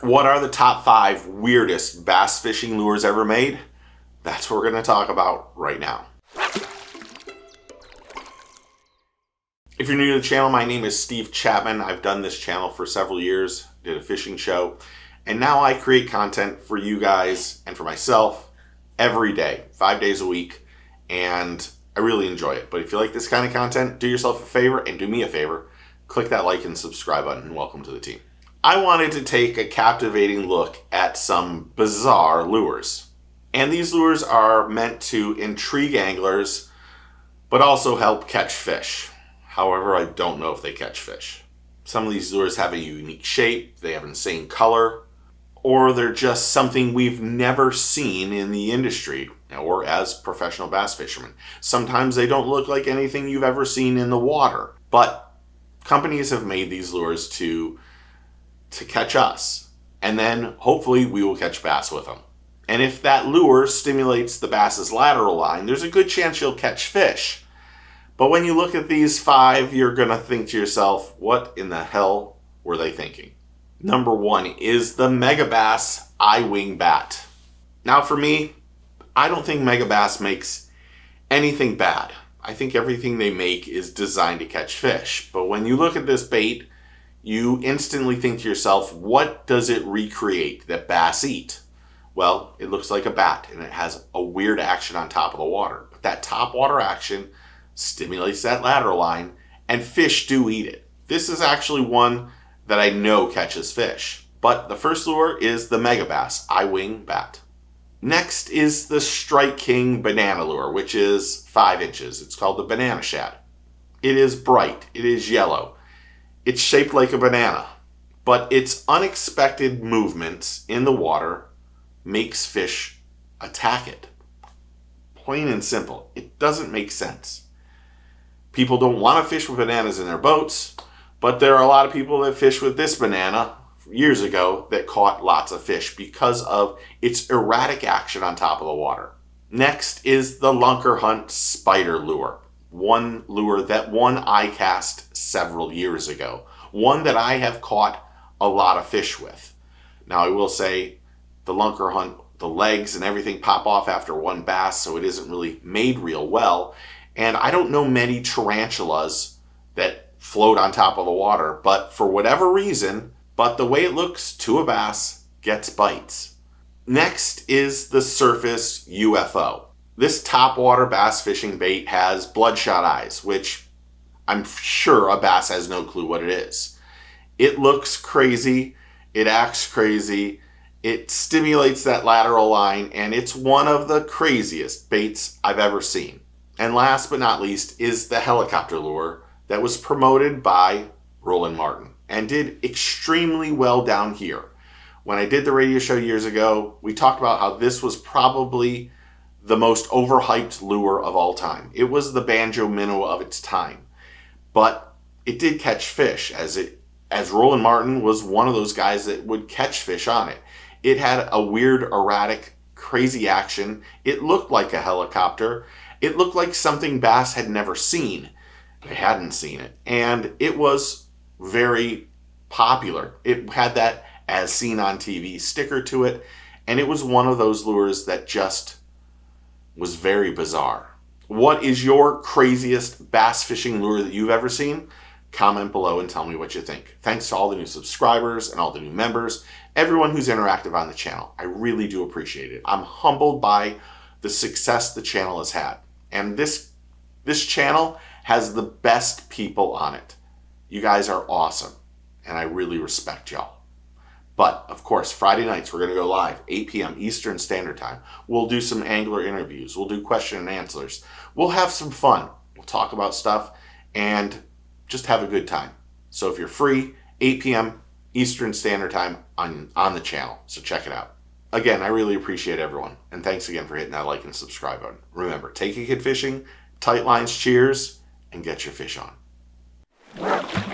What are the top 5 weirdest bass fishing lures ever made? That's what we're going to talk about right now. If you're new to the channel, my name is Steve Chapman. I've done this channel for several years, did a fishing show, and now I create content for you guys and for myself every day, 5 days a week, and I really enjoy it. But if you like this kind of content, do yourself a favor and do me a favor. Click that like and subscribe button and welcome to the team. I wanted to take a captivating look at some bizarre lures. And these lures are meant to intrigue anglers, but also help catch fish. However, I don't know if they catch fish. Some of these lures have a unique shape, they have insane color, or they're just something we've never seen in the industry or as professional bass fishermen. Sometimes they don't look like anything you've ever seen in the water, but companies have made these lures to catch us, and then hopefully we will catch bass with them. And if that lure stimulates the bass's lateral line, there's a good chance you'll catch fish. But when you look at these 5, you're going to think to yourself, what in the hell were they thinking? Number 1 is the Megabass I-Wing Bat. Now for me, I don't think Megabass makes anything bad. I think everything they make is designed to catch fish. But when you look at this bait, you instantly think to yourself, what does it recreate that bass eat? Well, it looks like a bat and it has a weird action on top of the water. But that top water action stimulates that lateral line and fish do eat it. This is actually one that I know catches fish. But the first lure is the Megabass I-Wing Bat. Next is the Strike King Banana Lure, which is 5 inches. It's called the Banana Shad. It is bright. It is yellow. It's shaped like a banana, but its unexpected movements in the water makes fish attack it. Plain and simple. It doesn't make sense. People don't want to fish with bananas in their boats, but there are a lot of people that fish with this banana years ago that caught lots of fish because of its erratic action on top of the water. Next is the Lunker Hunt Spider Lure. One lure that won ICAST several years ago. One that I have caught a lot of fish with. Now I will say the Lunker Hunt, the legs and everything pop off after one bass, so it isn't really made real well. And I don't know many tarantulas that float on top of the water, but for whatever reason, but the way it looks to a bass gets bites. Next is the Surface UFO. This topwater bass fishing bait has bloodshot eyes, which I'm sure a bass has no clue what it is. It looks crazy, it acts crazy, it stimulates that lateral line, and it's one of the craziest baits I've ever seen. And last but not least is the helicopter lure that was promoted by Roland Martin and did extremely well down here. When I did the radio show years ago, we talked about how this was probably the most overhyped lure of all time. It was the banjo minnow of its time. But it did catch fish, as Roland Martin was one of those guys that would catch fish on it. It had a weird, erratic, crazy action. It looked like a helicopter. It looked like something bass had never seen. They hadn't seen it. And it was very popular. It had that as seen on TV sticker to it. And it was one of those lures that just was very bizarre. What is your craziest bass fishing lure that you've ever seen? Comment below and tell me what you think. Thanks to all the new subscribers and all the new members, everyone who's interactive on the channel. I really do appreciate it. I'm humbled by the success the channel has had. And this channel has the best people on it. You guys are awesome, and I really respect y'all. But, of course, Friday nights, we're going to go live, 8 p.m. Eastern Standard Time. We'll do some angler interviews. We'll do question and answers. We'll have some fun. We'll talk about stuff and just have a good time. So if you're free, 8 p.m. Eastern Standard Time on the channel. So check it out. Again, I really appreciate everyone. And thanks again for hitting that like and subscribe button. Remember, take a kid fishing, tight lines, cheers, and get your fish on.